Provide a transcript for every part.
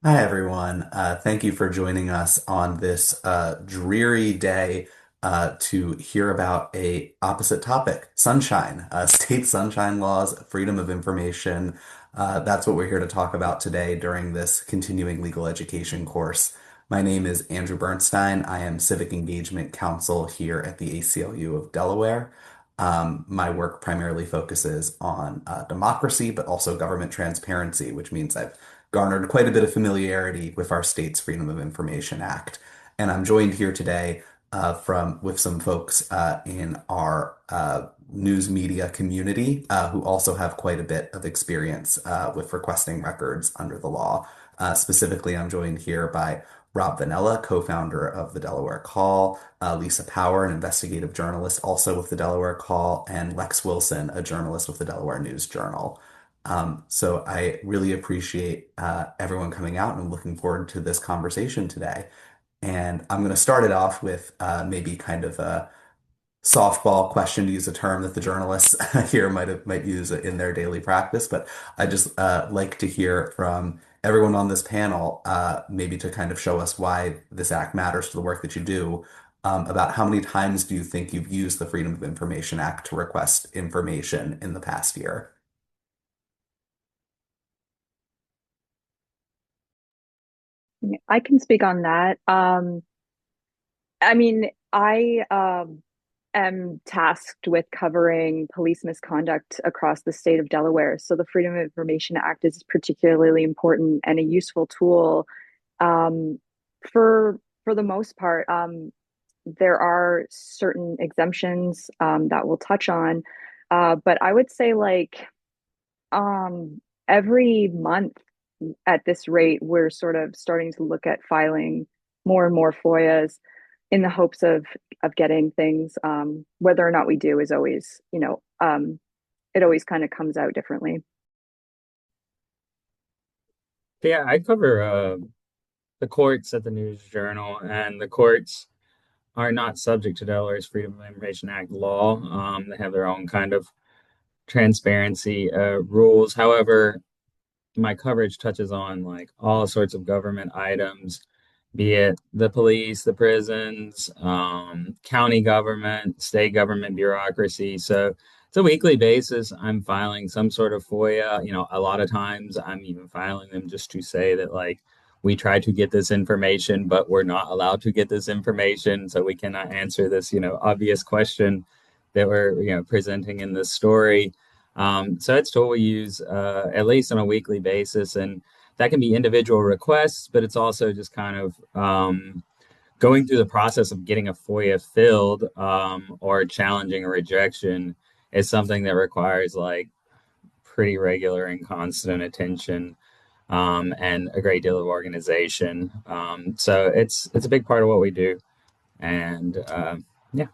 Hi, everyone. Thank you for joining us on this dreary day to hear about a opposite topic, sunshine, state sunshine laws, freedom of information. That's what we're here to talk about today during this continuing legal education course. My name is Andrew Bernstein. I am Civic Engagement Counsel here at the ACLU of Delaware. My work primarily focuses on democracy, but also government transparency, which means I've garnered quite a bit of familiarity with our state's Freedom of Information Act. And I'm joined here today from with some folks in our news media community who also have quite a bit of experience with requesting records under the law. Specifically, I'm joined here by Rob Vanella, co-founder of the Delaware Call, Lisa Power, an investigative journalist also with the Delaware Call, and Lex Wilson, a journalist with the Delaware News Journal. So I really appreciate everyone coming out and I'm looking forward to this conversation today. And I'm going to start it off with maybe kind of a softball question, to use a term that the journalists here might use in their daily practice. But I just like to hear from everyone on this panel, maybe to kind of show us why this act matters to the work that you do. About how many times do you think you've used the Freedom of Information Act to request information in the past year? Yeah, I can speak on that. I am tasked with covering police misconduct across the state of Delaware. So the Freedom of Information Act is particularly important and a useful tool. Um, for the most part, there are certain exemptions that we'll touch on, but I would say every month at this rate, we're sort of starting to look at filing more and more FOIAs in the hopes of getting things. Whether or not we do is always, it always kind of comes out differently. Yeah, I cover the courts at the News Journal, and the courts are not subject to Delaware's Freedom of Information Act law. They have their own kind of transparency rules. However, my coverage touches on like all sorts of government items, be it the police, the prisons, county government, state government bureaucracy. So it's a weekly basis. I'm filing some sort of FOIA. A lot of times I'm even filing them just to say that like we try to get this information, but we're not allowed to get this information, so we cannot answer this, obvious question that we're, presenting in this story. So it's tool we use at least on a weekly basis, and that can be individual requests, but it's also just kind of going through the process of getting a FOIA filled or challenging a rejection is something that requires like pretty regular and constant attention and a great deal of organization. So it's a big part of what we do, and yeah.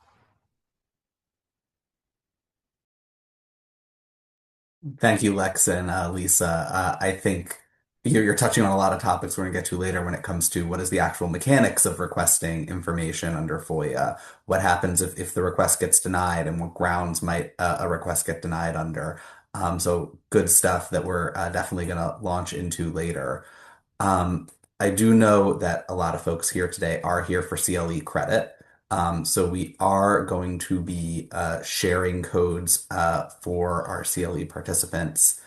Thank you, Lex and Lisa. I think you're touching on a lot of topics we're going to get to later when it comes to what is the actual mechanics of requesting information under FOIA. What happens if the request gets denied, and what grounds might a request get denied under. So good stuff that we're definitely going to launch into later. Um, I do know that a lot of folks here today are here for CLE credit. So we are going to be sharing codes for our CLE participants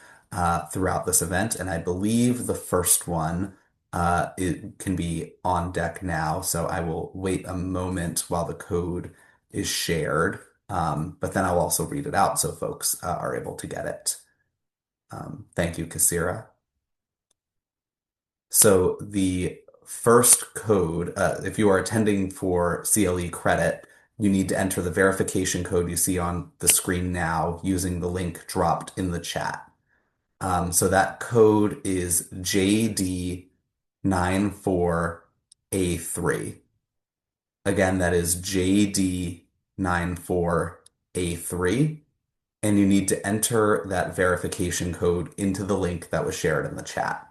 throughout this event. And I believe the first one it can be on deck now. So I will wait a moment while the code is shared. But then I'll also read it out so folks are able to get it. Thank you, Kasira. So the first code, if you are attending for CLE credit, you need to enter the verification code you see on the screen now using the link dropped in the chat. So that code is JD94A3. Again, that is JD94A3. And you need to enter that verification code into the link that was shared in the chat.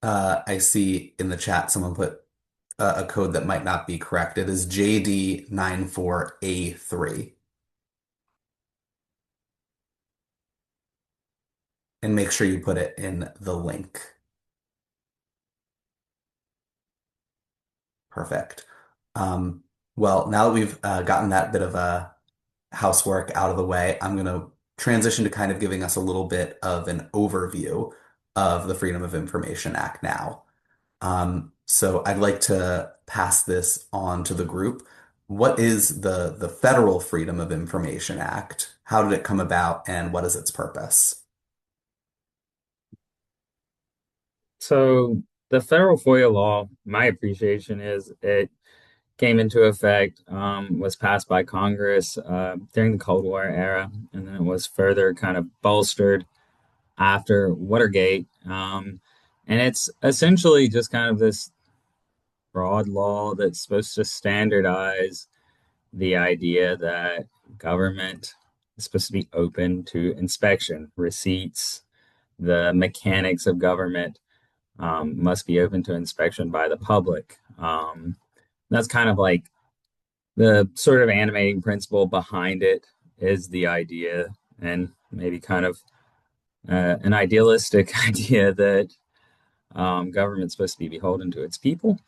I see in the chat someone put a code that might not be correct. It is JD94A3. And make sure you put it in the link. Perfect. Um, well, now that we've gotten that bit of housework out of the way, I'm going to transition to kind of giving us a little bit of an overview of the Freedom of Information Act now. So I'd like to pass this on to the group. What is the Federal Freedom of Information Act? How did it come about, and what is its purpose? So the federal FOIA law, my appreciation is it came into effect, was passed by Congress during the Cold War era, and then it was further kind of bolstered after Watergate. And it's essentially just kind of this broad law that's supposed to standardize the idea that government is supposed to be open to inspection. Receipts, the mechanics of government must be open to inspection by the public. That's kind of like the sort of animating principle behind it is the idea, and maybe kind of an idealistic idea that government's supposed to be beholden to its people.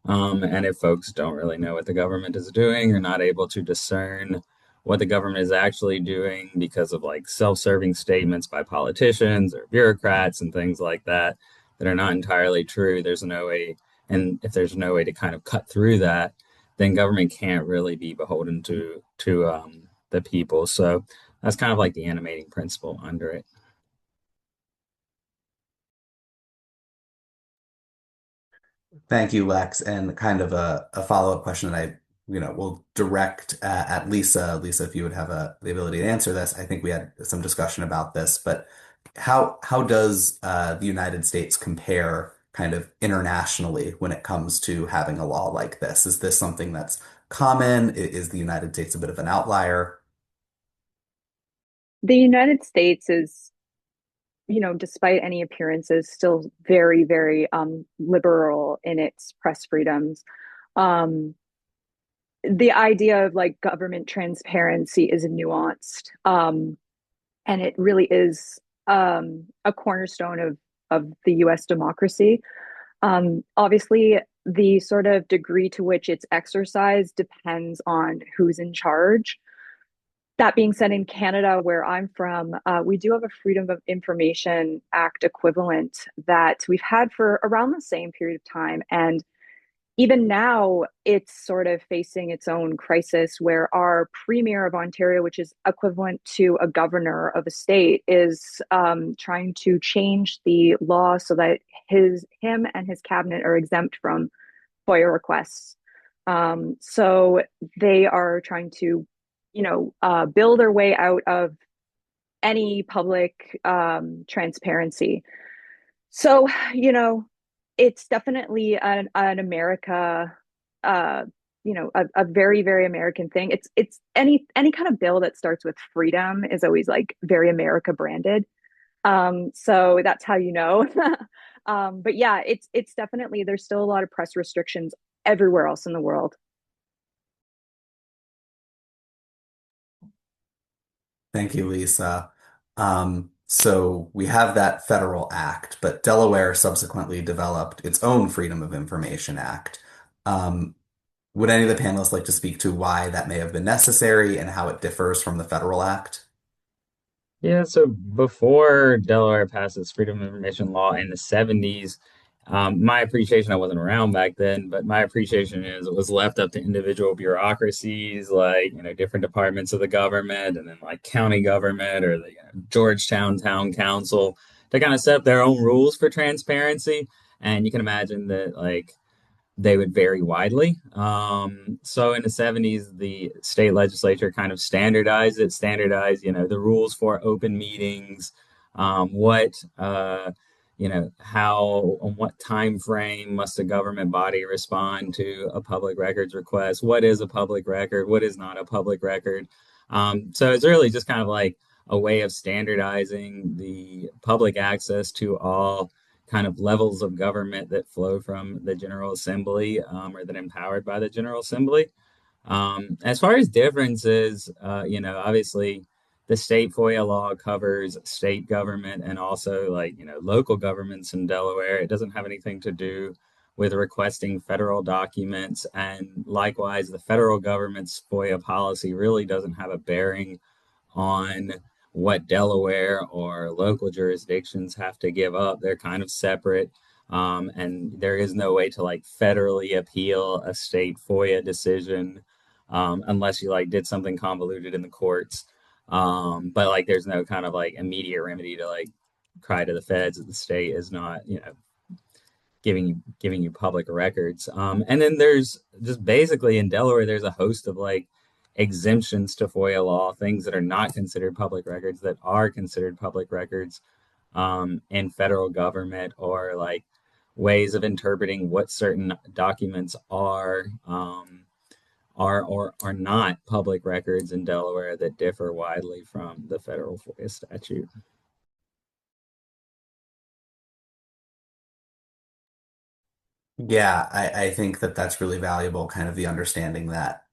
And if folks don't really know what the government is doing or not able to discern what the government is actually doing because of like self-serving statements by politicians or bureaucrats and things like that that are not entirely true, there's no way, and if there's no way to kind of cut through that, then government can't really be beholden to the people. So that's kind of like the animating principle under it. Thank you, Lex. And kind of a follow-up question that will direct at Lisa. Lisa, if you would have the ability to answer this, I think we had some discussion about this, but how does the United States compare kind of internationally when it comes to having a law like this? Is this something that's common? Is the United States a bit of an outlier? The United States is, despite any appearances, still very, very liberal in its press freedoms. Um, the idea of like government transparency is nuanced, and it really is a cornerstone of the U.S. democracy. Obviously, the sort of degree to which it's exercised depends on who's in charge. That being said, in Canada, where I'm from, we do have a Freedom of Information Act equivalent that we've had for around the same period of time. And even now, it's sort of facing its own crisis where our Premier of Ontario, which is equivalent to a governor of a state, is trying to change the law so that him and his cabinet are exempt from FOIA requests. So they are trying to, build their way out of any public transparency. So, it's definitely an America, uh, a very, very American thing. It's any kind of bill that starts with freedom is always like very America branded. So that's how you know. But yeah, it's definitely there's still a lot of press restrictions everywhere else in the world. Thank you, Lisa. So we have that federal act, but Delaware subsequently developed its own Freedom of Information Act. Um, would any of the panelists like to speak to why that may have been necessary and how it differs from the federal act? Yeah, so before Delaware passed its freedom of information law in the 70s, my appreciation, I wasn't around back then, but my appreciation is it was left up to individual bureaucracies like, different departments of the government and then like county government or the Georgetown Town Council to kind of set up their own rules for transparency. And you can imagine that like they would vary widely. So in the 70s, the state legislature kind of standardized, the rules for open meetings, how, on what time frame must a government body respond to a public records request? What is a public record? What is not a public record? So it's really just kind of like a way of standardizing the public access to all kind of levels of government that flow from the General Assembly, or that are empowered by the General Assembly. As far as differences, obviously the state FOIA law covers state government and also like, local governments in Delaware. It doesn't have anything to do with requesting federal documents. And likewise, the federal government's FOIA policy really doesn't have a bearing on what Delaware or local jurisdictions have to give up. They're kind of separate. And there is no way to like federally appeal a state FOIA decision, unless you like did something convoluted in the courts. But like there's no kind of like immediate remedy to like cry to the feds that the state is not, giving you public records. And then there's just basically in Delaware, there's a host of like exemptions to FOIA law, things that are not considered public records that are considered public records in federal government, or like ways of interpreting what certain documents are or are not public records in Delaware that differ widely from the federal FOIA statute. Yeah, I think that that's really valuable, kind of the understanding that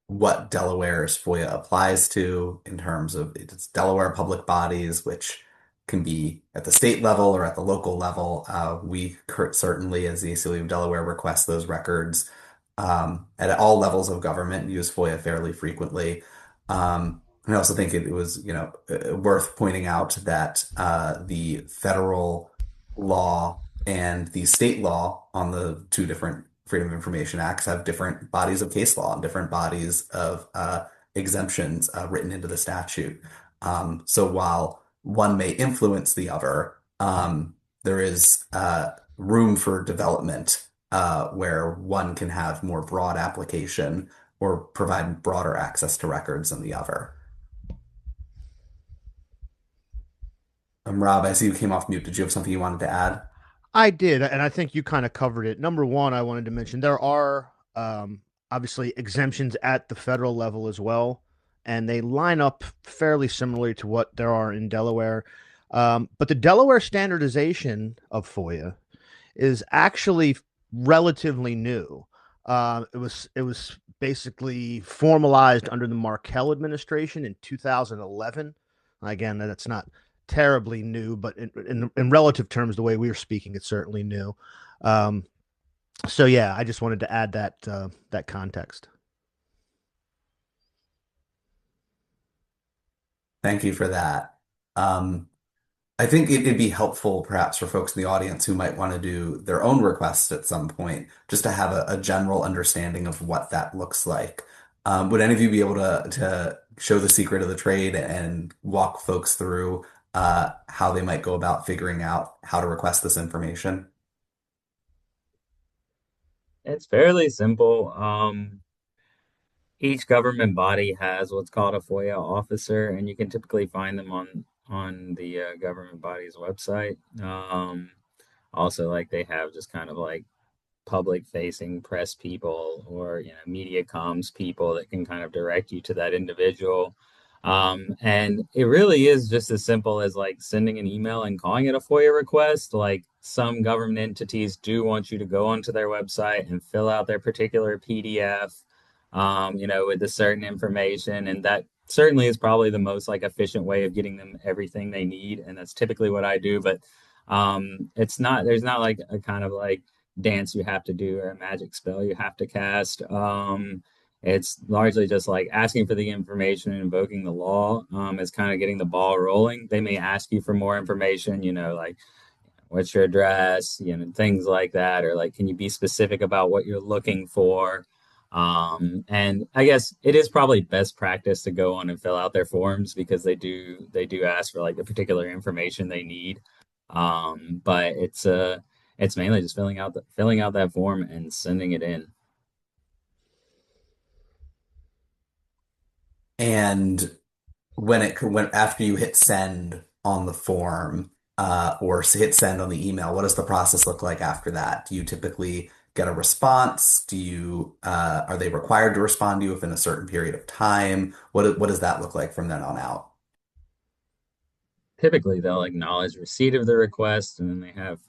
what Delaware's FOIA applies to in terms of its Delaware public bodies, which can be at the state level or at the local level. We certainly, as the ACLU of Delaware, request those records at all levels of government, use FOIA fairly frequently. I also think it was, worth pointing out that the federal law and the state law on the two different Freedom of Information Acts have different bodies of case law and different bodies of exemptions written into the statute. So while one may influence the other, there is room for development where one can have more broad application or provide broader access to records than the other. Rob, I see you came off mute. Did you have something you wanted to add? I did, and I think you kind of covered it. Number one, I wanted to mention there are obviously exemptions at the federal level as well, and they line up fairly similarly to what there are in Delaware. But the Delaware standardization of FOIA is actually relatively new. It was basically formalized under the Markell administration in 2011. Again, that's not terribly new, but in relative terms, the way we were speaking, it's certainly new. Um, so yeah, I just wanted to add that context. Thank you for that. Um, I think it'd be helpful perhaps for folks in the audience who might want to do their own requests at some point, just to have a general understanding of what that looks like. Would any of you be able to show the secret of the trade and walk folks through how they might go about figuring out how to request this information? It's fairly simple. Each government body has what's called a FOIA officer, and you can typically find them on the government body's website. Also, like they have just kind of like public facing press people or media comms people that can kind of direct you to that individual. And it really is just as simple as like sending an email and calling it a FOIA request. Like some government entities do want you to go onto their website and fill out their particular PDF, with a certain information, and that certainly is probably the most like efficient way of getting them everything they need, and that's typically what I do. But it's not there's not like a kind of like dance you have to do or a magic spell you have to cast. It's largely just like asking for the information and invoking the law. Is kind of getting the ball rolling. They may ask you for more information, like what's your address, things like that, or like can you be specific about what you're looking for. And I guess it is probably best practice to go on and fill out their forms because they do ask for like the particular information they need. But it's mainly just filling out that form and sending it in. And when after you hit send on the form or hit send on the email, what does the process look like after that? Do you typically get a response? Are they required to respond to you within a certain period of time? What does that look like from then on out? typically they'll acknowledge receipt of the request, and then they have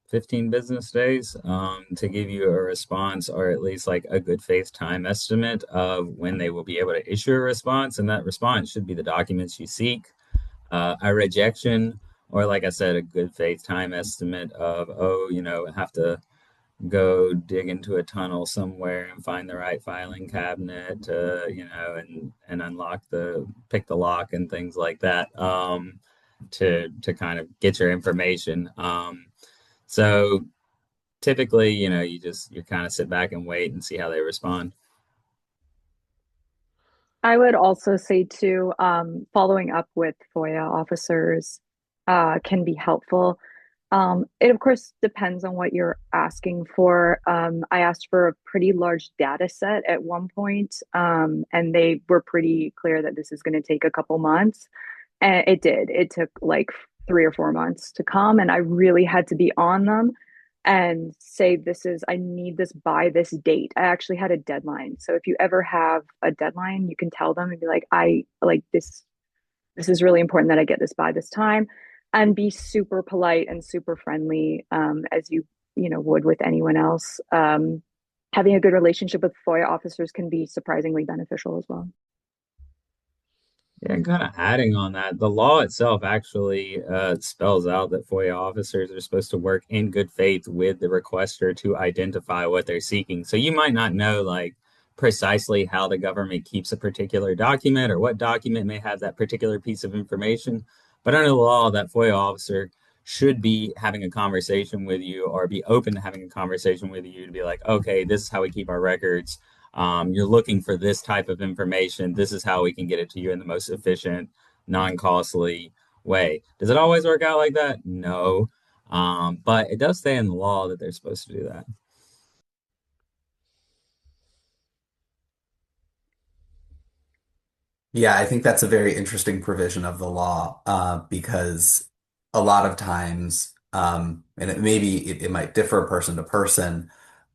15 business days to give you a response, or at least like a good faith time estimate of when they will be able to issue a response. And that response should be the documents you seek, a rejection, or like I said, a good faith time estimate of, oh, have to go dig into a tunnel somewhere and find the right filing cabinet to, and unlock pick the lock and things like that, to kind of get your information. So typically, you kind of sit back and wait and see how they respond. I would also say too, following up with FOIA officers can be helpful. It of course depends on what you're asking for. I asked for a pretty large data set at one point, and they were pretty clear that this is going to take a couple months. And it did. It took like 3 or 4 months to come, and I really had to be on them and say, I need this by this date. I actually had a deadline. So if you ever have a deadline, you can tell them and be like, I like this is really important that I get this by this time, and be super polite and super friendly, as you would with anyone else. Having a good relationship with FOIA officers can be surprisingly beneficial as well. Yeah, and kind of adding on that, the law itself actually spells out that FOIA officers are supposed to work in good faith with the requester to identify what they're seeking. So you might not know like precisely how the government keeps a particular document or what document may have that particular piece of information, but under the law, that FOIA officer should be having a conversation with you or be open to having a conversation with you to be like, okay, this is how we keep our records. You're looking for this type of information. This is how we can get it to you in the most efficient, non-costly way. Does it always work out like that? No. But it does stay in the law that they're supposed to do that. Yeah, I think that's a very interesting provision of the law, because a lot of times, and it might differ person to person,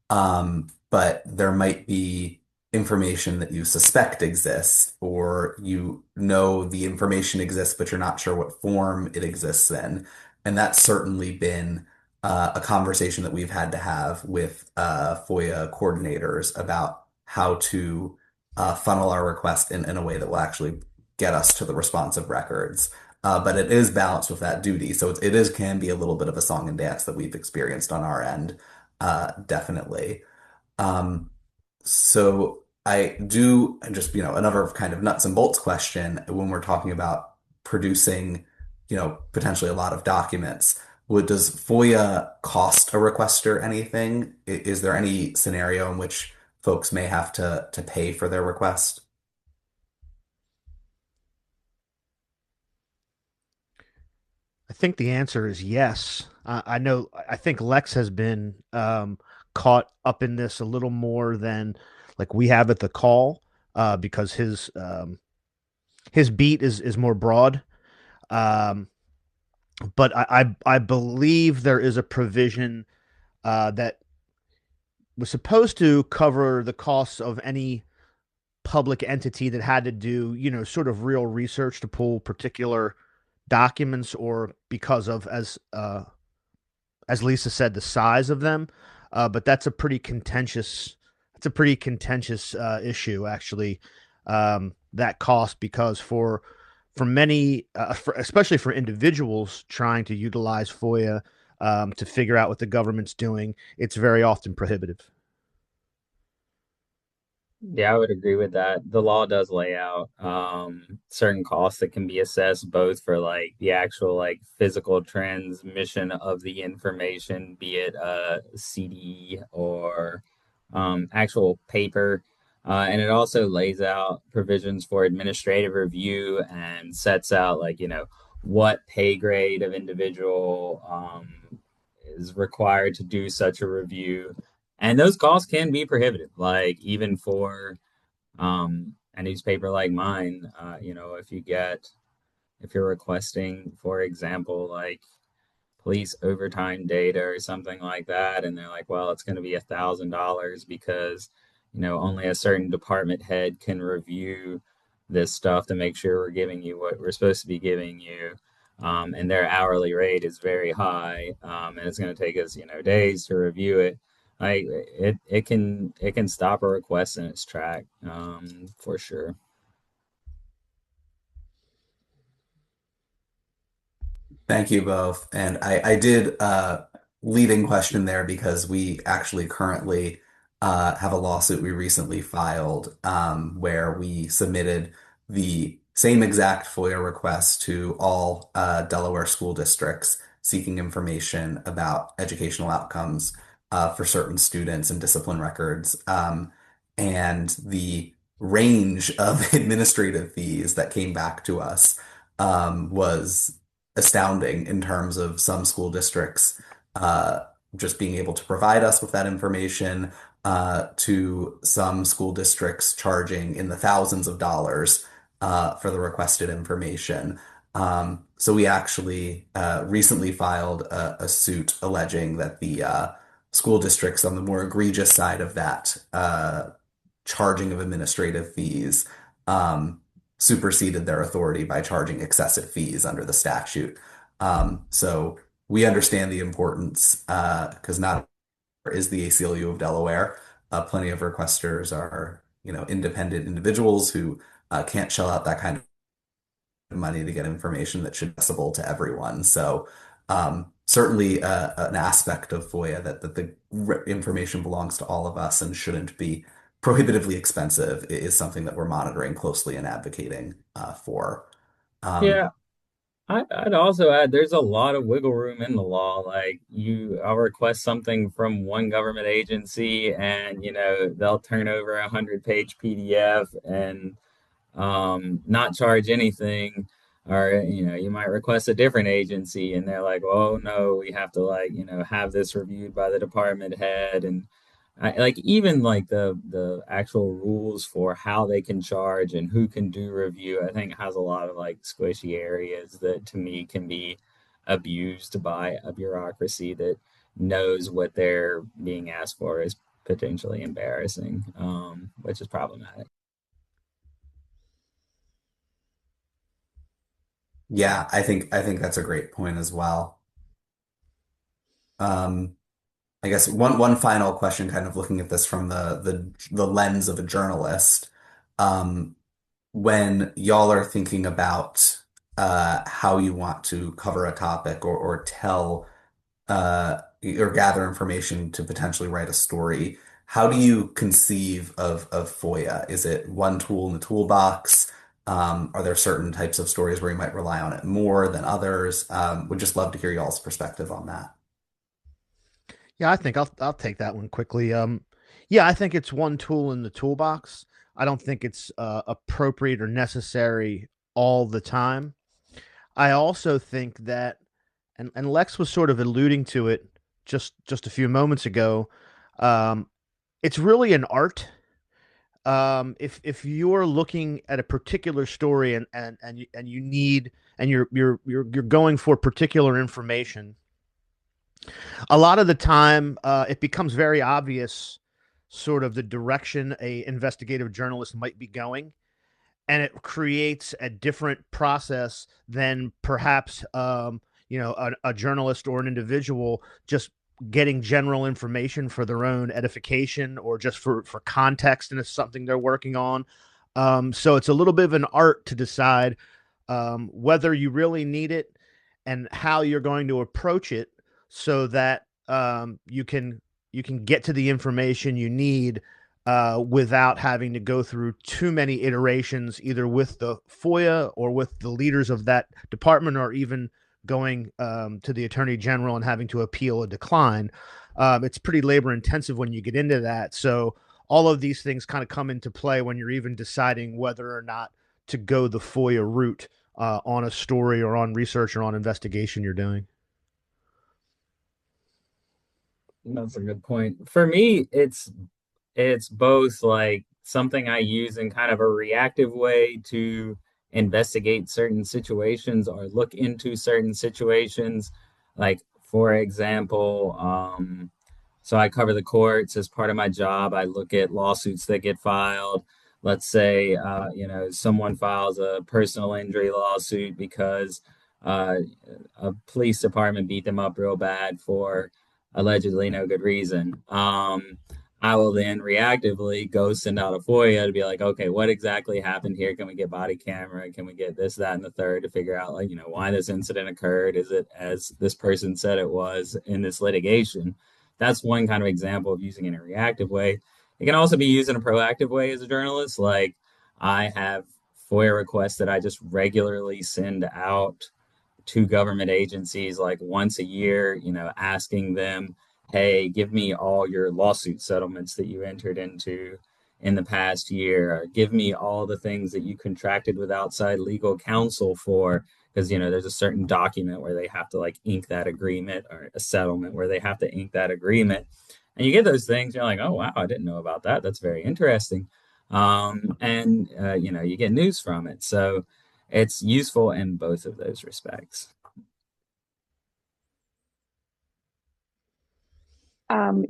but there might be information that you suspect exists, or the information exists, but you're not sure what form it exists in. And that's certainly been a conversation that we've had to have with FOIA coordinators about how to funnel our request in a way that will actually get us to the responsive records. But it is balanced with that duty. So can be a little bit of a song and dance that we've experienced on our end, definitely. Um, so I do just, another kind of nuts and bolts question when we're talking about producing, potentially a lot of documents. Does FOIA cost a requester anything? Is there any scenario in which folks may have to pay for their request? I think the answer is yes. I know. I think Lex has been caught up in this a little more than like we have at the call, because his beat is more broad. Um, but I believe there is a provision that was supposed to cover the costs of any public entity that had to do, sort of real research to pull particular documents, or because of, as Lisa said, the size of them. But that's a pretty contentious issue, actually. That cost, because for many, especially for individuals trying to utilize FOIA to figure out what the government's doing, it's very often prohibitive. Yeah, I would agree with that. The law does lay out certain costs that can be assessed both for like the actual like physical transmission of the information, be it a CD or actual paper. And it also lays out provisions for administrative review and sets out like, what pay grade of individual is required to do such a review. And those costs can be prohibitive, like even for a newspaper like mine. If you're requesting, for example, like police overtime data or something like that, and they're like, well, it's going to be $1,000 because, only a certain department head can review this stuff to make sure we're giving you what we're supposed to be giving you. and their hourly rate is very high, and it's going to take us, days to review it. It can stop a request in its track, for sure. Thank you both. And I did leading question there because we actually currently have a lawsuit we recently filed where we submitted the same exact FOIA request to all Delaware school districts seeking information about educational outcomes for certain students and discipline records. And the range of administrative fees that came back to us was astounding in terms of some school districts uh, just being able to provide us with that information, to some school districts charging in the thousands of dollars for the requested information. So we actually recently filed a suit alleging that the school districts on the more egregious side of that charging of administrative fees um, superseded their authority by charging excessive fees under the statute. So we understand the importance because not is the ACLU of Delaware. Plenty of requesters are, independent individuals who can't shell out that kind of money to get information that should be accessible to everyone. So certainly an aspect of FOIA that the information belongs to all of us and shouldn't be prohibitively expensive is something that we're monitoring closely and advocating for. Um, Yeah, I'd also add there's a lot of wiggle room in the law. Like I'll request something from one government agency, and they'll turn over 100-page PDF and not charge anything. Or you might request a different agency, and they're like, "Oh no, we have to have this reviewed by the department head." And like even like the actual rules for how they can charge and who can do review, I think has a lot of like squishy areas that to me can be abused by a bureaucracy that knows what they're being asked for is potentially embarrassing, which is problematic. yeah, I think that's a great point as well. Um, I guess one final question, kind of looking at this from the lens of a journalist. Um, when y'all are thinking about how you want to cover a topic or tell or gather information to potentially write a story, how do you conceive of FOIA? Is it one tool in the toolbox? Are there certain types of stories where you might rely on it more than others? Would just love to hear y'all's perspective on that. Yeah, I think I'll take that one quickly. Yeah, I think it's one tool in the toolbox. I don't think it's appropriate or necessary all the time. I also think that, and Lex was sort of alluding to it just a few moments ago. Um, it's really an art. If you're looking at a particular story and you need and you're going for particular information, a lot of the time it becomes very obvious sort of the direction a investigative journalist might be going, and it creates a different process than perhaps a journalist or an individual just getting general information for their own edification or just for context, and it's something they're working on. So it's a little bit of an art to decide whether you really need it and how you're going to approach it so that you can get to the information you need without having to go through too many iterations, either with the FOIA or with the leaders of that department, or even going to the attorney general and having to appeal a decline. It's pretty labor intensive when you get into that. So all of these things kind of come into play when you're even deciding whether or not to go the FOIA route on a story or on research or on investigation you're doing. That's a good point. For me, it's both like something I use in kind of a reactive way to investigate certain situations or look into certain situations. Like, for example, so I cover the courts as part of my job. I look at lawsuits that get filed. Let's say, someone files a personal injury lawsuit because uh, a police department beat them up real bad for allegedly no good reason. I will then reactively go send out a FOIA to be like, okay, what exactly happened here? Can we get body camera? Can we get this, that, and the third to figure out, like, why this incident occurred? Is it as this person said it was in this litigation? That's one kind of example of using it in a reactive way. It can also be used in a proactive way as a journalist. Like, I have FOIA requests that I just regularly send out to government agencies like once a year, asking them, hey, give me all your lawsuit settlements that you entered into in the past year, or give me all the things that you contracted with outside legal counsel for. Because, there's a certain document where they have to like ink that agreement, or a settlement where they have to ink that agreement. And you get those things, you're like, oh, wow, I didn't know about that. That's very interesting. You get news from it. So it's useful in both of those respects.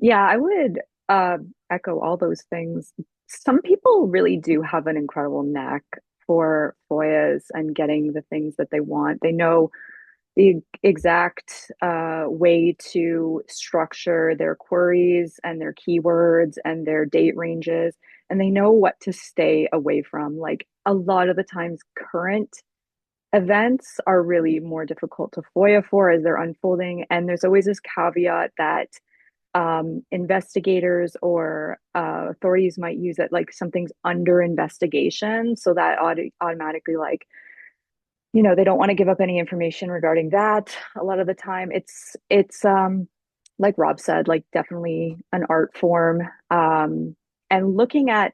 Yeah, I would echo all those things. Some people really do have an incredible knack for FOIAs and getting the things that they want. They know the exact way to structure their queries and their keywords and their date ranges, and they know what to stay away from. Like a lot of the times, current events are really more difficult to FOIA for as they're unfolding. And there's always this caveat that investigators or authorities might use it like something's under investigation. So that automatically, like, they don't want to give up any information regarding that. A lot of the time, it's like Rob said, like definitely an art form. And looking at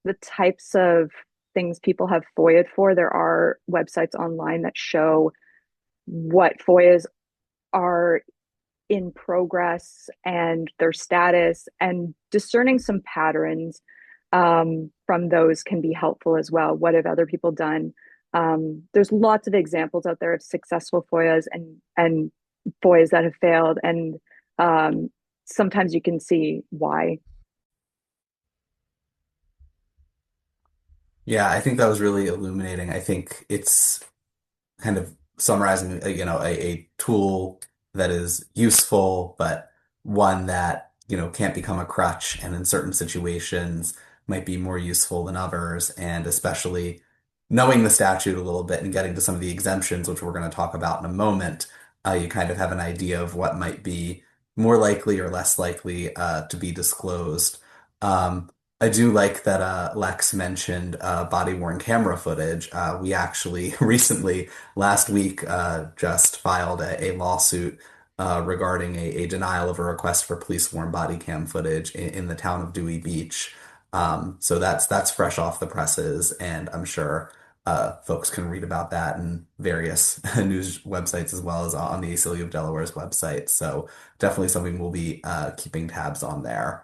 the types of things people have FOIA'd for, there are websites online that show what FOIAs are in progress and their status, and discerning some patterns from those can be helpful as well. What have other people done? There's lots of examples out there of successful FOIAs and FOIAs that have failed, and sometimes you can see why. Yeah, I think that was really illuminating. I think it's kind of summarizing, a tool that is useful, but one that, can't become a crutch and in certain situations might be more useful than others. And especially knowing the statute a little bit and getting to some of the exemptions, which we're going to talk about in a moment, you kind of have an idea of what might be more likely or less likely to be disclosed. I do like that Lex mentioned body-worn camera footage. We actually recently, last week, just filed a lawsuit regarding a denial of a request for police-worn body cam footage in the town of Dewey Beach. So that's fresh off the presses, and I'm sure folks can read about that in various news websites as well as on the ACLU of Delaware's website. So definitely something we'll be keeping tabs on there.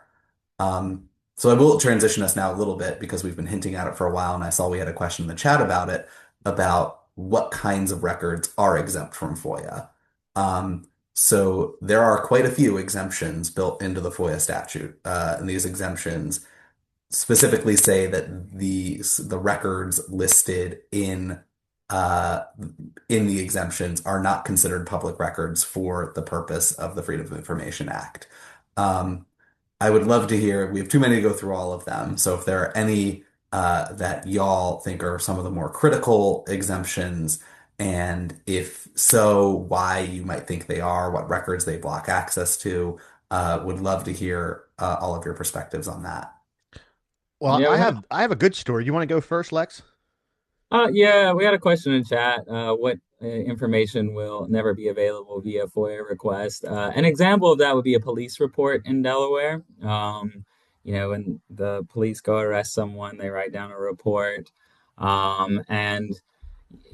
Um, so I will transition us now a little bit because we've been hinting at it for a while, and I saw we had a question in the chat about it, about what kinds of records are exempt from FOIA. So there are quite a few exemptions built into the FOIA statute, and these exemptions specifically say that the records listed uh, in the exemptions are not considered public records for the purpose of the Freedom of Information Act. Um, I would love to hear. We have too many to go through all of them. So if there are any that y'all think are some of the more critical exemptions, and if so, why you might think they are, what records they block access to, would love to hear all of your perspectives on that. Well, Yeah, I have a good story. You want to go first, Lex? yeah, we had a question in chat. What information will never be available via FOIA request? An example of that would be a police report in Delaware. When the police go arrest someone, they write down a report. And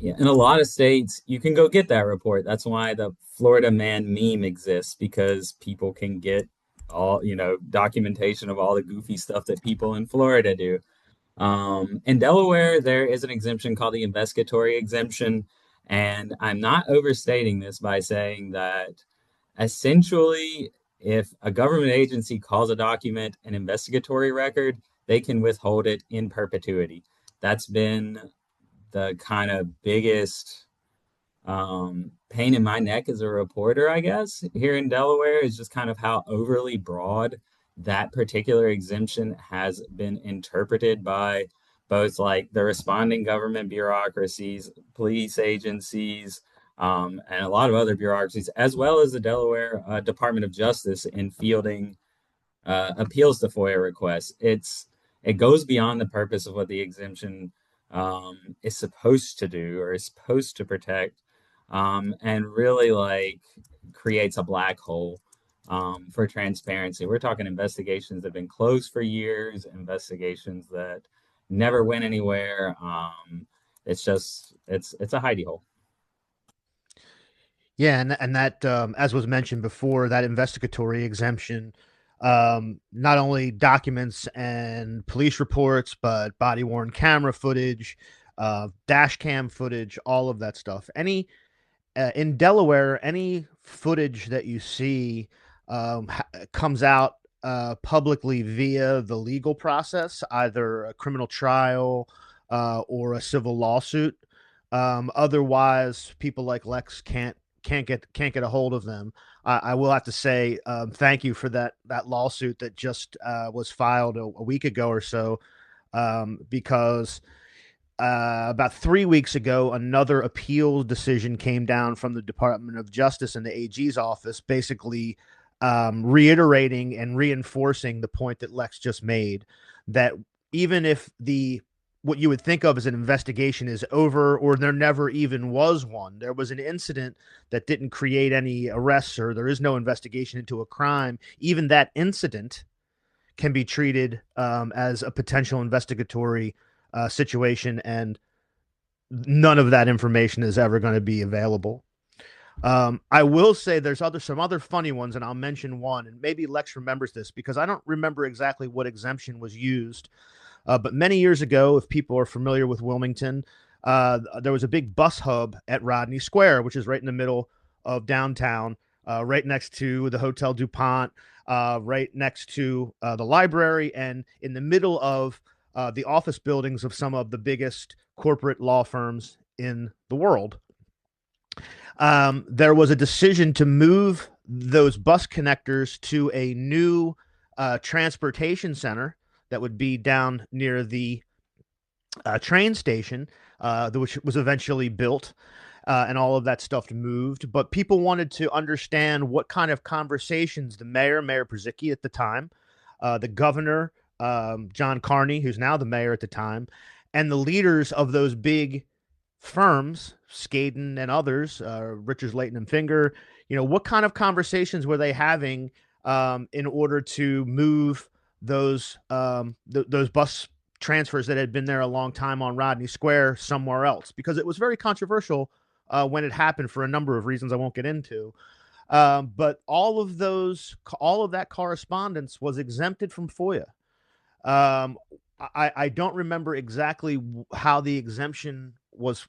in a lot of states, you can go get that report. That's why the Florida man meme exists, because people can get all, documentation of all the goofy stuff that people in Florida do. In Delaware, there is an exemption called the investigatory exemption. And I'm not overstating this by saying that essentially, if a government agency calls a document an investigatory record, they can withhold it in perpetuity. That's been the kind of biggest pain in my neck as a reporter, I guess, here in Delaware is just kind of how overly broad that particular exemption has been interpreted by both like the responding government bureaucracies, police agencies, and a lot of other bureaucracies, as well as the Delaware Department of Justice in fielding appeals to FOIA requests. It goes beyond the purpose of what the exemption is supposed to do or is supposed to protect, and really like creates a black hole for transparency. We're talking investigations that have been closed for years, investigations that never went anywhere. It's a hidey hole. Yeah, and that as was mentioned before, that investigatory exemption not only documents and police reports, but body worn camera footage, dash cam footage, all of that stuff. Any in Delaware, any footage that you see comes out publicly via the legal process, either a criminal trial or a civil lawsuit. Otherwise, people like Lex can't get a hold of them. I will have to say thank you for that lawsuit that just was filed a week ago or so, because about 3 weeks ago, another appeal decision came down from the Department of Justice and the AG's office, basically reiterating and reinforcing the point that Lex just made, that even if the what you would think of as an investigation is over, or there never even was one, there was an incident that didn't create any arrests, or there is no investigation into a crime, even that incident can be treated as a potential investigatory situation, and none of that information is ever going to be available. I will say there's some other funny ones, and I'll mention one, and maybe Lex remembers this because I don't remember exactly what exemption was used. But many years ago, if people are familiar with Wilmington, there was a big bus hub at Rodney Square, which is right in the middle of downtown, right next to the Hotel DuPont, right next to the library, and in the middle of the office buildings of some of the biggest corporate law firms in the world. There was a decision to move those bus connectors to a new transportation center that would be down near the train station, which was eventually built, and all of that stuff moved. But people wanted to understand what kind of conversations the Mayor Prizicki at the time, the governor, John Carney, who's now the mayor at the time, and the leaders of those big firms, Skadden and others, Richards, Leighton, and Finger, what kind of conversations were they having in order to move those bus transfers that had been there a long time on Rodney Square somewhere else, because it was very controversial when it happened for a number of reasons I won't get into. But all of that correspondence was exempted from FOIA. I don't remember exactly how the exemption was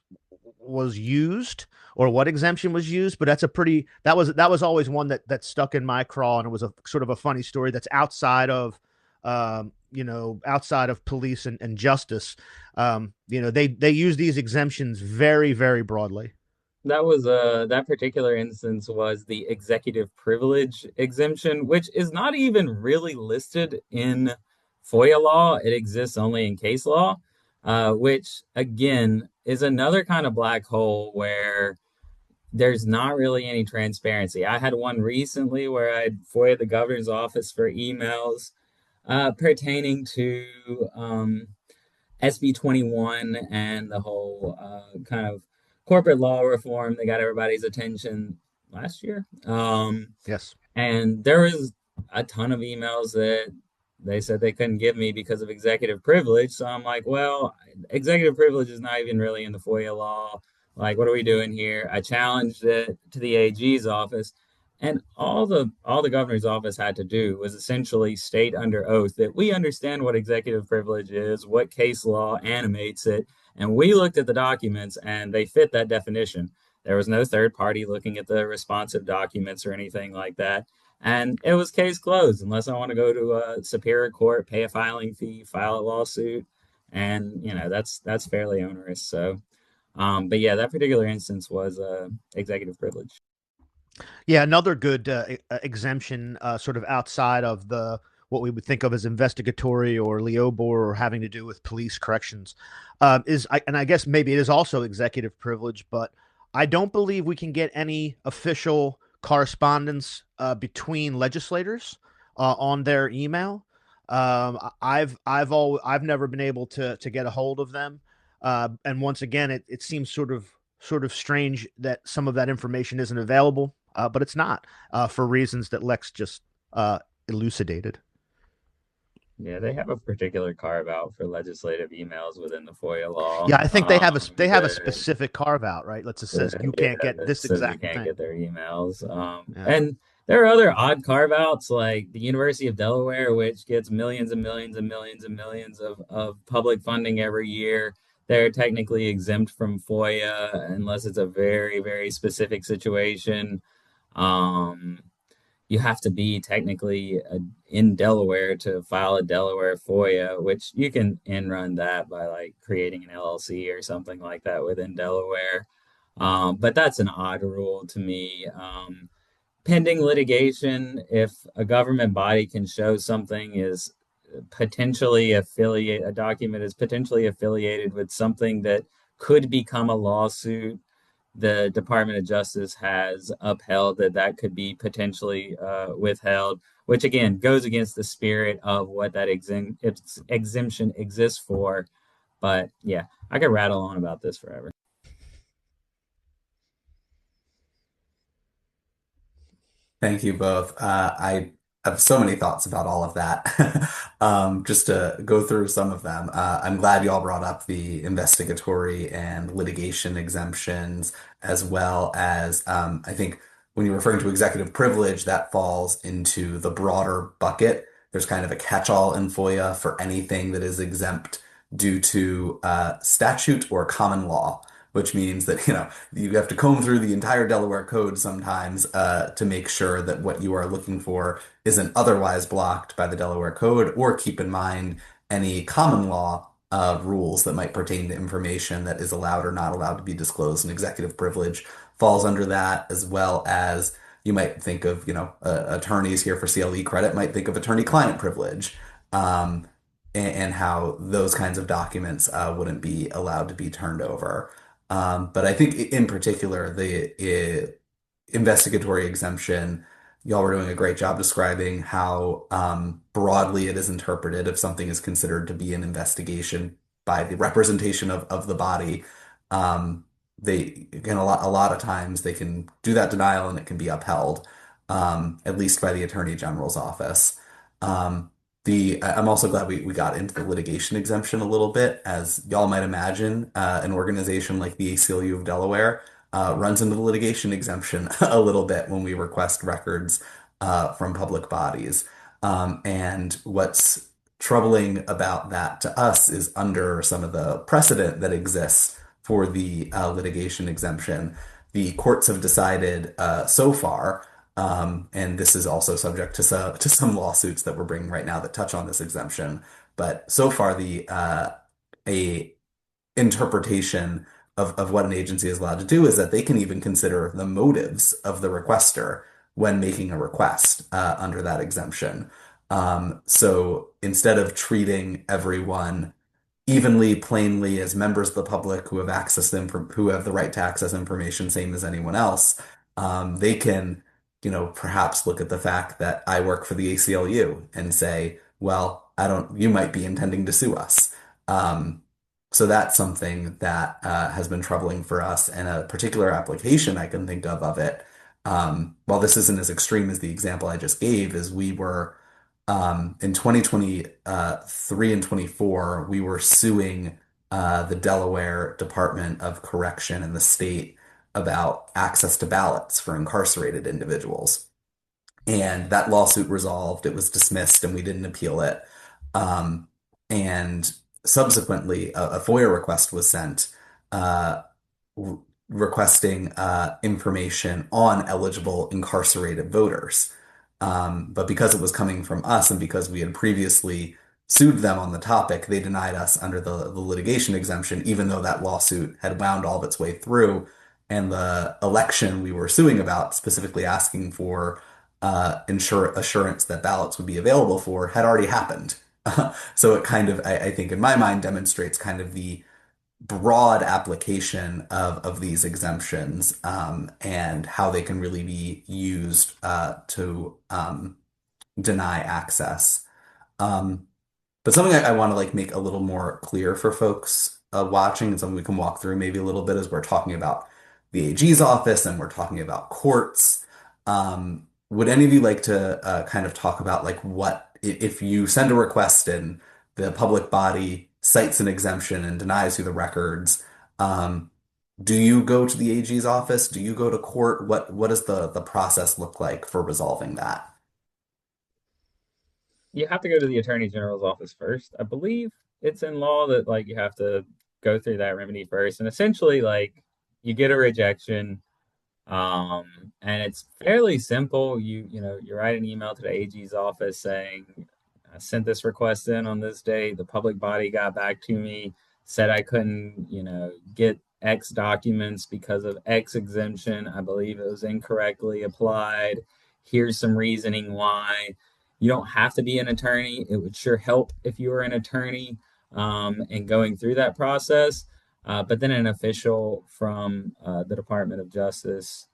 used or what exemption was used, but that was always one that stuck in my craw, and it was a sort of a funny story that's outside of police and justice. They use these exemptions very, very broadly. That particular instance was the executive privilege exemption, which is not even really listed in FOIA law. It exists only in case law, which again is another kind of black hole where there's not really any transparency. I had one recently where I FOIA'd the governor's office for emails pertaining to SB 21 and the whole kind of corporate law reform that got everybody's attention last year. Yes. And there was a ton of emails that they said they couldn't give me because of executive privilege. So I'm like, well, executive privilege is not even really in the FOIA law. Like, what are we doing here? I challenged it to the AG's office, and all the governor's office had to do was essentially state under oath that we understand what executive privilege is, what case law animates it, and we looked at the documents and they fit that definition. There was no third party looking at the responsive documents or anything like that. And it was case closed unless I want to go to a superior court, pay a filing fee, file a lawsuit, and that's fairly onerous. So But yeah, that particular instance was executive privilege. Yeah, another good exemption, sort of outside of the what we would think of as investigatory or Leobor or having to do with police corrections, and I guess maybe it is also executive privilege, but I don't believe we can get any official correspondence between legislators on their email. I've never been able to get a hold of them, and once again, it seems sort of strange that some of that information isn't available, but it's not for reasons that Lex just elucidated. Yeah, they have a particular carve out for legislative emails within the FOIA law. Yeah, I think they have a The specific carve out, right? Let's just says you can't get that this says you exact can't thing. get their emails. Yeah. And there are other odd carve outs, like the University of Delaware, which gets millions and millions and millions and millions of public funding every year. They're technically exempt from FOIA unless it's a very, very specific situation. Um, you have to be technically in Delaware to file a Delaware FOIA, which you can end run that by like creating an LLC or something like that within Delaware. But that's an odd rule to me. Pending litigation, if a government body can show something is potentially affiliate, a document is potentially affiliated with something that could become a lawsuit, the Department of Justice has upheld that that could be potentially withheld, which again goes against the spirit of what that exemption exists for. But yeah, I could rattle on about this forever. Thank you both. I have so many thoughts about all of that. Just to go through some of them, I'm glad you all brought up the investigatory and litigation exemptions, as well as I think when you're referring to executive privilege, that falls into the broader bucket. There's kind of a catch-all in FOIA for anything that is exempt due to statute or common law, which means that, you have to comb through the entire Delaware Code sometimes to make sure that what you are looking for isn't otherwise blocked by the Delaware Code, or keep in mind any common law rules that might pertain to information that is allowed or not allowed to be disclosed. And executive privilege falls under that, as well as you might think of, attorneys here for CLE credit might think of attorney-client privilege. And how those kinds of documents wouldn't be allowed to be turned over. But I think in particular, the investigatory exemption, y'all were doing a great job describing how broadly it is interpreted if something is considered to be an investigation by the representation of the body. They again a lot of times they can do that denial and it can be upheld, at least by the Attorney General's office. I'm also glad we got into the litigation exemption a little bit. As y'all might imagine, an organization like the ACLU of Delaware runs into the litigation exemption a little bit when we request records from public bodies. And what's troubling about that to us is under some of the precedent that exists for the litigation exemption, the courts have decided so far, and this is also subject to some lawsuits that we're bringing right now that touch on this exemption. But so far, the a interpretation of what an agency is allowed to do is that they can even consider the motives of the requester when making a request under that exemption. So instead of treating everyone evenly, plainly as members of the public who have access to who have the right to access information, same as anyone else, they can, perhaps look at the fact that I work for the ACLU and say, well, you might be intending to sue us. So that's something that has been troubling for us, and a particular application I can think of it. While this isn't as extreme as the example I just gave, is we were in 2023 and 24, we were suing the Delaware Department of Correction in the state about access to ballots for incarcerated individuals. And that lawsuit resolved, it was dismissed, and we didn't appeal it. And subsequently, a FOIA request was sent uh, requesting information on eligible incarcerated voters. But because it was coming from us and because we had previously sued them on the topic, they denied us under the litigation exemption, even though that lawsuit had wound all of its way through. And the election we were suing about, specifically asking for assurance that ballots would be available for, had already happened. So it kind of, I think, in my mind, demonstrates kind of the broad application of these exemptions, and how they can really be used to deny access. Um, but something I want to like make a little more clear for folks watching, and something we can walk through maybe a little bit as we're talking about the AG's office and we're talking about courts. Would any of you like to kind of talk about like what if you send a request and the public body cites an exemption and denies you the records? Um, do you go to the AG's office? Do you go to court? What does the process look like for resolving that? You have to go to the Attorney General's office first. I believe it's in law that like you have to go through that remedy first. And essentially like you get a rejection. And it's fairly simple. You write an email to the AG's office saying, I sent this request in on this date. The public body got back to me, said I couldn't, get X documents because of X exemption. I believe it was incorrectly applied. Here's some reasoning why. You don't have to be an attorney. It would sure help if you were an attorney, and going through that process. But then an official from the Department of Justice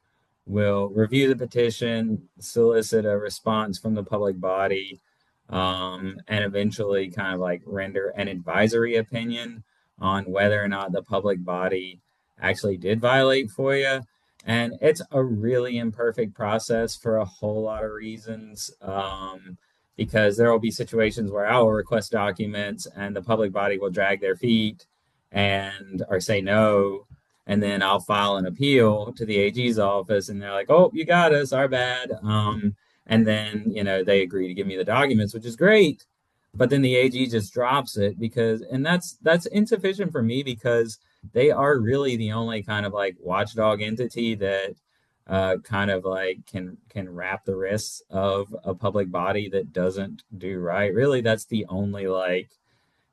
will review the petition, solicit a response from the public body, and eventually kind of like render an advisory opinion on whether or not the public body actually did violate FOIA. And it's a really imperfect process for a whole lot of reasons. Because there will be situations where I will request documents and the public body will drag their feet and or say no, and then I'll file an appeal to the AG's office, and they're like, "Oh, you got us, our bad." And then they agree to give me the documents, which is great, but then the AG just drops it and that's insufficient for me because they are really the only kind of like watchdog entity that kind of like can wrap the wrists of a public body that doesn't do right. Really, that's the only like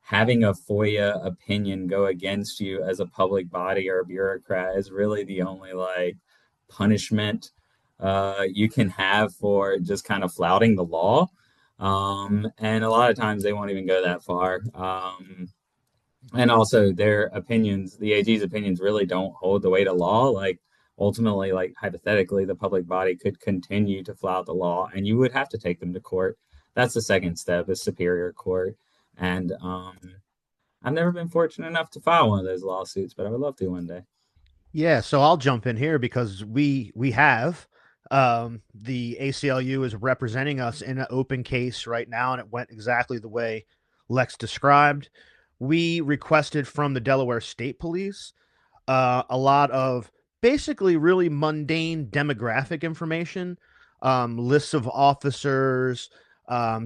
having a FOIA opinion go against you as a public body or a bureaucrat is really the only like punishment you can have for just kind of flouting the law. And a lot of times they won't even go that far. And also their opinions, the AG's opinions really don't hold the weight of law. Like ultimately, like hypothetically, the public body could continue to flout the law and you would have to take them to court. That's the second step is superior court. And I've never been fortunate enough to file one of those lawsuits, but I would love to one day. Yeah, so I'll jump in here because we have the ACLU is representing us in an open case right now, and it went exactly the way Lex described. We requested from the Delaware State Police a lot of basically really mundane demographic information, lists of officers,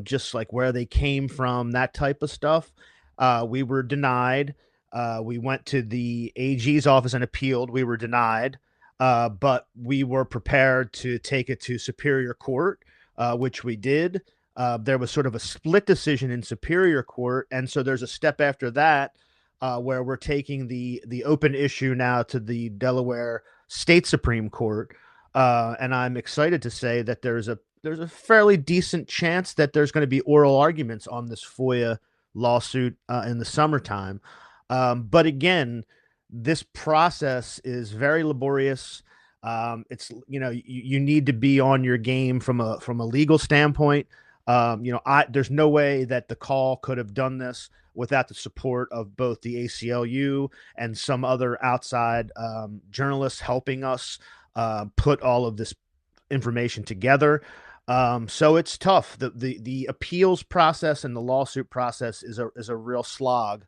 just like where they came from, that type of stuff. We were denied. We went to the AG's office and appealed. We were denied, but we were prepared to take it to Superior Court, which we did. There was sort of a split decision in Superior Court, and so there's a step after that where we're taking the open issue now to the Delaware State Supreme Court, and I'm excited to say that there's a fairly decent chance that there's going to be oral arguments on this FOIA lawsuit in the summertime. But again, this process is very laborious. It's you need to be on your game from a legal standpoint. There's no way that the call could have done this without the support of both the ACLU and some other outside journalists helping us put all of this information together. So it's tough. The appeals process and the lawsuit process is a real slog.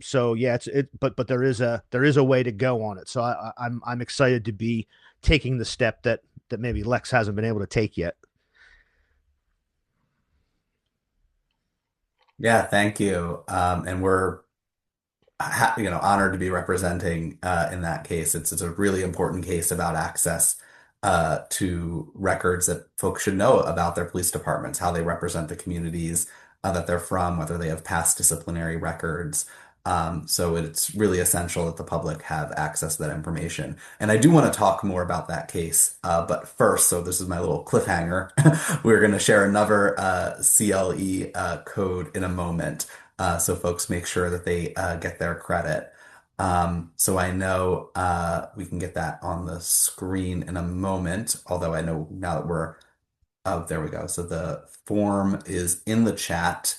So yeah, but there is a way to go on it. So I'm excited to be taking the step that maybe Lex hasn't been able to take yet. Yeah, thank you. And we're honored to be representing in that case. It's a really important case about access to records that folks should know about their police departments, how they represent the communities that they're from, whether they have past disciplinary records. So it's really essential that the public have access to that information. And I do want to talk more about that case. But first, so this is my little cliffhanger. We're going to share another CLE code in a moment. So folks make sure that they get their credit. So I know we can get that on the screen in a moment, although I know now that we're oh, there we go. So the form is in the chat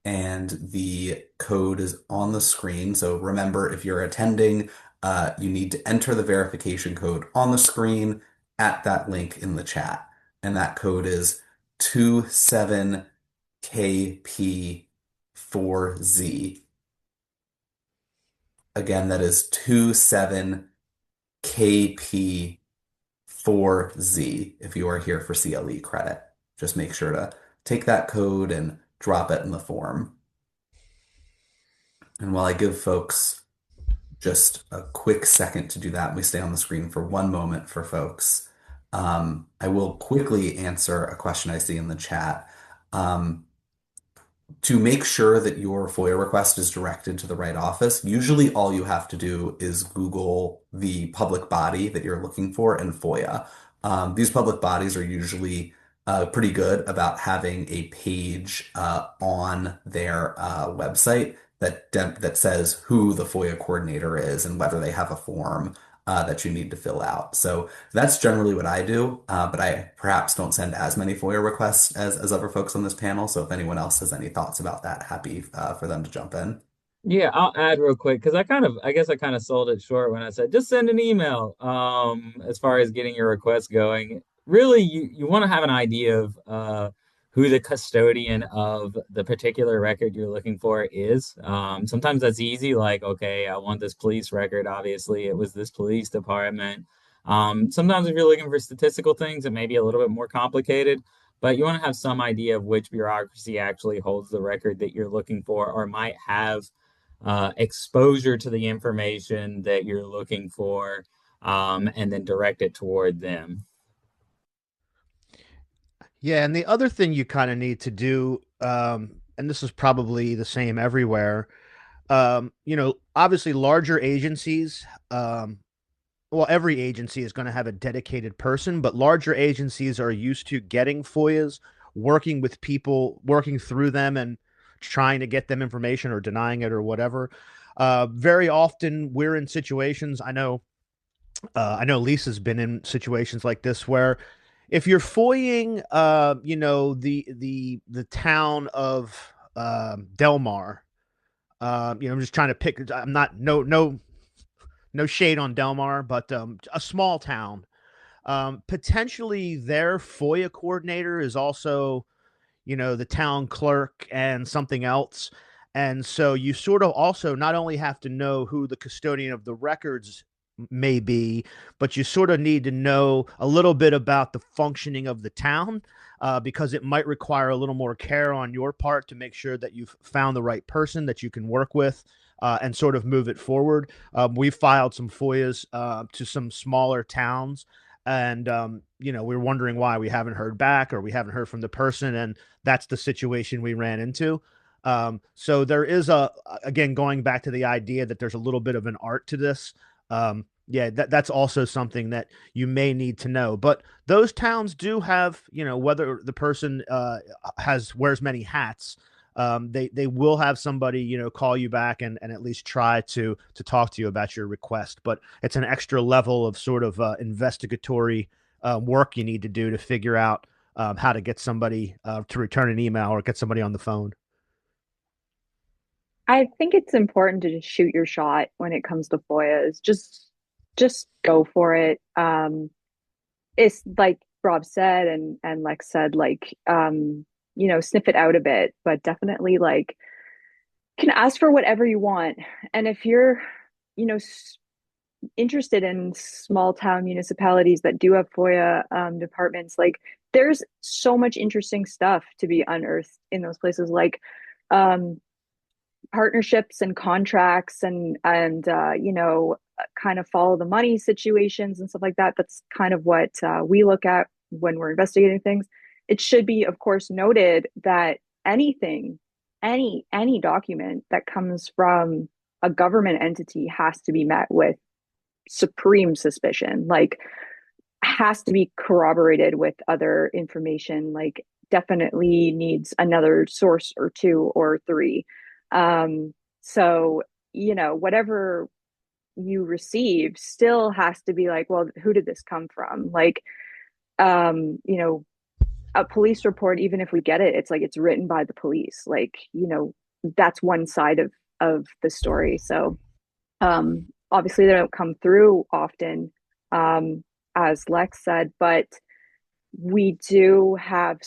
and the code is on the screen. So remember, if you're attending, you need to enter the verification code on the screen at that link in the chat. And that code is 27KP4Z. Again, that is 27KP4Z if you are here for CLE credit. Just make sure to take that code and drop it in the form. And while I give folks just a quick second to do that, we stay on the screen for one moment for folks. I will quickly answer a question I see in the chat. To make sure that your FOIA request is directed to the right office, usually all you have to do is Google the public body that you're looking for and FOIA. These public bodies are usually pretty good about having a page on their website that says who the FOIA coordinator is and whether they have a form that you need to fill out. So that's generally what I do, but I perhaps don't send as many FOIA requests as other folks on this panel. So if anyone else has any thoughts about that, happy for them to jump in. Yeah, I'll add real quick because I guess I kind of sold it short when I said just send an email. As far as getting your request going, really you want to have an idea of who the custodian of the particular record you're looking for is. Sometimes that's easy, like, okay, I want this police record. Obviously, it was this police department. Sometimes if you're looking for statistical things, it may be a little bit more complicated, but you want to have some idea of which bureaucracy actually holds the record that you're looking for or might have exposure to the information that you're looking for, and then direct it toward them. Yeah, and the other thing you kind of need to do, and this is probably the same everywhere, obviously larger agencies, well, every agency is going to have a dedicated person, but larger agencies are used to getting FOIAs, working with people, working through them, and trying to get them information or denying it or whatever. Very often, we're in situations. I know Lisa's been in situations like this where if you're FOIAing, the town of Delmar, I'm just trying to pick. I'm not no shade on Delmar, but a small town. Potentially, their FOIA coordinator is also, the town clerk and something else. And so you sort of also not only have to know who the custodian of the records may be, but you sort of need to know a little bit about the functioning of the town, because it might require a little more care on your part to make sure that you've found the right person that you can work with, and sort of move it forward. We've filed some FOIAs to some smaller towns, and we're wondering why we haven't heard back or we haven't heard from the person, and that's the situation we ran into. So there is again, going back to the idea that there's a little bit of an art to this. Yeah, that's also something that you may need to know. But those towns do have, whether the person wears many hats, they will have somebody, call you back and at least try to talk to you about your request. But it's an extra level of sort of investigatory work you need to do to figure out how to get somebody to return an email or get somebody on the phone. I think it's important to just shoot your shot when it comes to FOIAs. Just go for it. It's like Rob said and Lex said, like, sniff it out a bit, but definitely like can ask for whatever you want. And if you're, interested in small town municipalities that do have FOIA departments, like there's so much interesting stuff to be unearthed in those places, like partnerships and contracts and kind of follow the money situations and stuff like that. That's kind of what we look at when we're investigating things. It should be, of course, noted that anything any document that comes from a government entity has to be met with supreme suspicion, like has to be corroborated with other information, like definitely needs another source or two or three. So, whatever you receive still has to be like, well, who did this come from? Like, um, you know, a police report, even if we get it, it's like it's written by the police. Like, that's one side of the story. So obviously they don't come through often, um, as Lex said, but we do have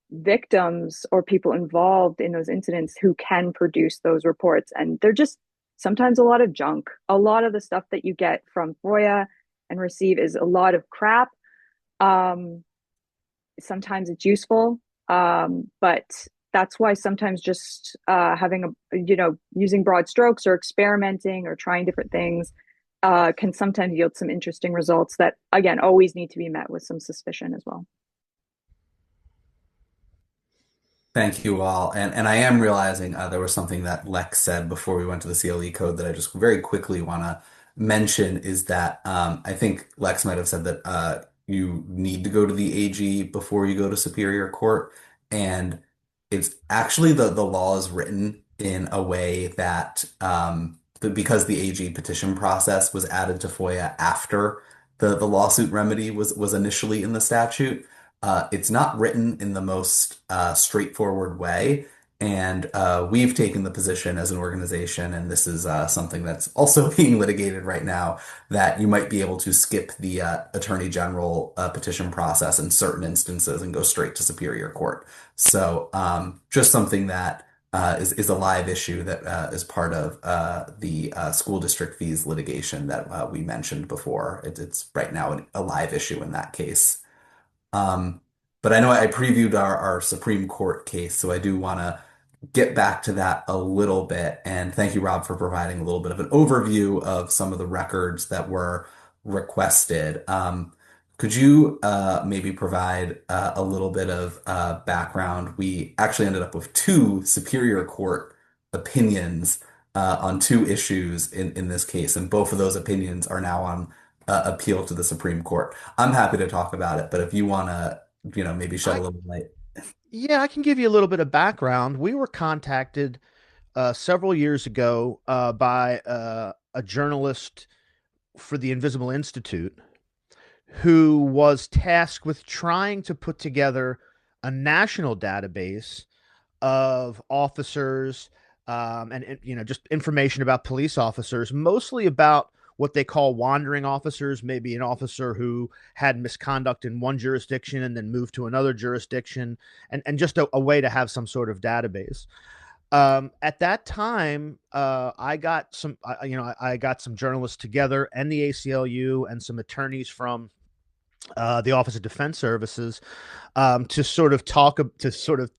victims or people involved in those incidents who can produce those reports. And they're just sometimes a lot of junk. A lot of the stuff that you get from FOIA and receive is a lot of crap. Um, Sometimes it's useful, but that's why sometimes just having using broad strokes or experimenting or trying different things can sometimes yield some interesting results that, again, always need to be met with some suspicion as well. Thank you all. And I am realizing there was something that Lex said before we went to the CLE code that I just very quickly want to mention is that I think Lex might have said that you need to go to the AG before you go to Superior Court. And it's actually the law is written in a way that because the AG petition process was added to FOIA after the lawsuit remedy was initially in the statute. It's not written in the most straightforward way. And we've taken the position as an organization, and this is something that's also being litigated right now, that you might be able to skip the Attorney General petition process in certain instances and go straight to Superior Court. So just something that is a live issue that is part of the school district fees litigation that we mentioned before. It's right now a live issue in that case. Um, but I know I previewed our Supreme Court case, so I do want to get back to that a little bit. And thank you, Rob, for providing a little bit of an overview of some of the records that were requested. Could you maybe provide a little bit of background? We actually ended up with two Superior Court opinions on two issues in this case, and both of those opinions are now on appeal to the Supreme Court. I'm happy to talk about it, but if you want to, maybe shed a I little light. Yeah, I can give you a little bit of background. We were contacted several years ago by a journalist for the Invisible Institute who was tasked with trying to put together a national database of officers, and just information about police officers, mostly about what they call wandering officers, maybe an officer who had misconduct in one jurisdiction and then moved to another jurisdiction, and just a way to have some sort of database. At that time, I got some, I got some journalists together and the ACLU and some attorneys from the Office of Defense Services, to sort of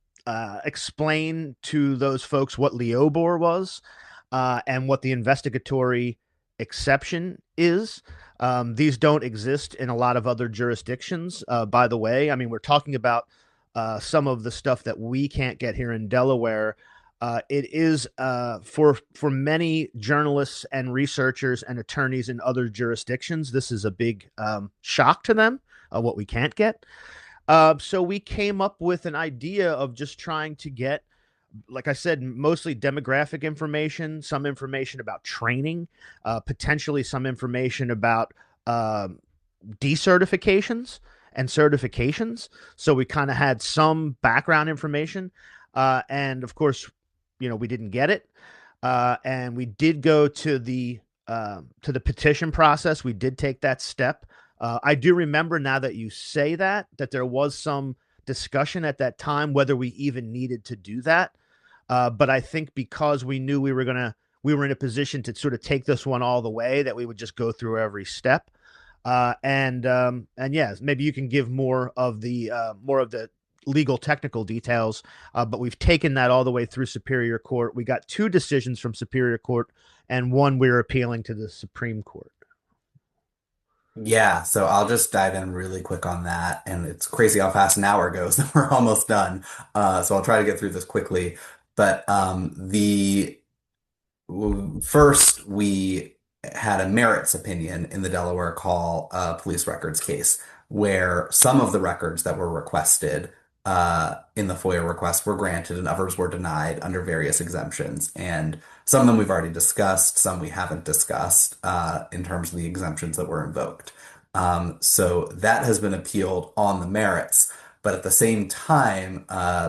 explain to those folks what Leobor was, and what the investigatory exception is. These don't exist in a lot of other jurisdictions, by the way. I mean, we're talking about some of the stuff that we can't get here in Delaware. It is for many journalists and researchers and attorneys in other jurisdictions. This is a big shock to them, what we can't get. So we came up with an idea of just trying to get, like I said, mostly demographic information, some information about training, potentially some information about decertifications and certifications. So we kind of had some background information. And of course, we didn't get it. And we did go to the petition process. We did take that step. I do remember, now that you say that there was some discussion at that time whether we even needed to do that. But I think because we knew we were in a position to sort of take this one all the way, that we would just go through every step. And yeah, maybe you can give more of the legal technical details. But we've taken that all the way through Superior Court. We got two decisions from Superior Court, and one we're appealing to the Supreme Court. Yeah, so I'll just dive in really quick on that. And it's crazy how fast an hour goes. We're almost done. So I'll try to get through this quickly. But the first, we had a merits opinion in the Delaware Call police records case, where some of the records that were requested in the FOIA request were granted and others were denied under various exemptions. And some of them we've already discussed, some we haven't discussed in terms of the exemptions that were invoked. So that has been appealed on the merits. But at the same time,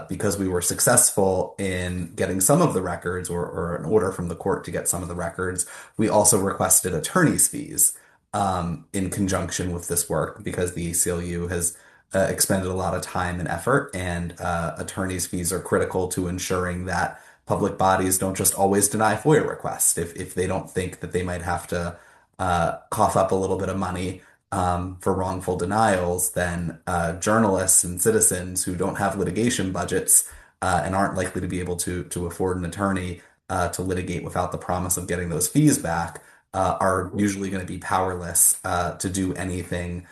because we were successful in getting some of the records or an order from the court to get some of the records, we also requested attorney's fees in conjunction with this work because the ACLU has expended a lot of time and effort, and attorney's fees are critical to ensuring that public bodies don't just always deny FOIA requests. If they don't think that they might have to cough up a little bit of money for wrongful denials, then journalists and citizens who don't have litigation budgets and aren't likely to be able to afford an attorney to litigate without the promise of getting those fees back are usually going to be powerless to do anything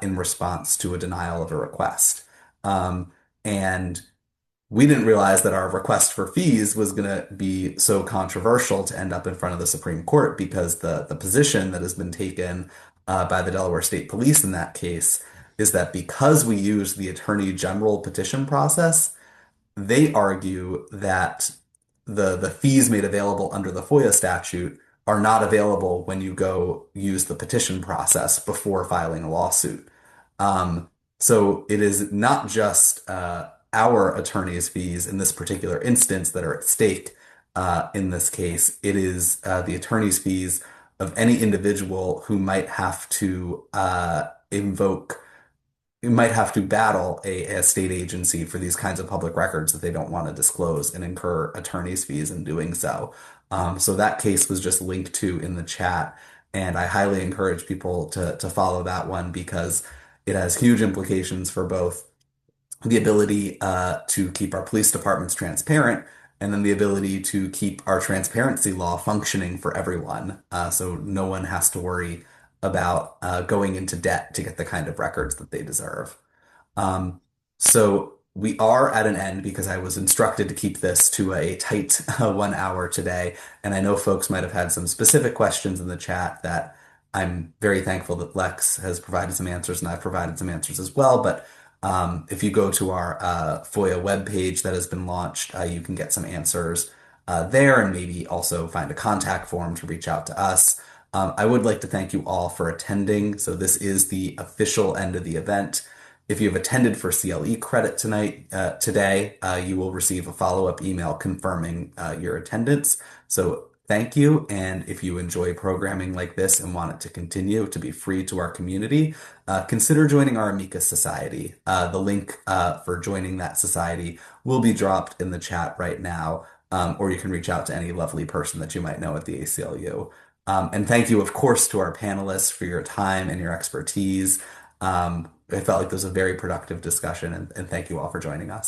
in response to a denial of a request. And we didn't realize that our request for fees was going to be so controversial to end up in front of the Supreme Court because the position that has been taken by the Delaware State Police in that case is that because we use the Attorney General petition process, they argue that the fees made available under the FOIA statute are not available when you go use the petition process before filing a lawsuit. So it is not just our attorney's fees in this particular instance that are at stake in this case. It is the attorney's fees of any individual who might have to invoke you might have to battle a state agency for these kinds of public records that they don't want to disclose and incur attorney's fees in doing so. So that case was just linked to in the chat, and I highly encourage people to follow that one because it has huge implications for both the ability to keep our police departments transparent and then the ability to keep our transparency law functioning for everyone. So no one has to worry about going into debt to get the kind of records that they deserve. Um, so we are at an end because I was instructed to keep this to a tight 1 hour today. And I know folks might have had some specific questions in the chat that I'm very thankful that Lex has provided some answers and I've provided some answers as well. But if you go to our FOIA webpage that has been launched, you can get some answers there and maybe also find a contact form to reach out to us. I would like to thank you all for attending. So this is the official end of the event. If you have attended for CLE credit today, you will receive a follow-up email confirming your attendance. So thank you. And if you enjoy programming like this and want it to continue to be free to our community, consider joining our Amicus Society. The link for joining that society will be dropped in the chat right now, or you can reach out to any lovely person that you might know at the ACLU. And thank you, of course, to our panelists for your time and your expertise. I felt like this was a very productive discussion, and thank you all for joining us.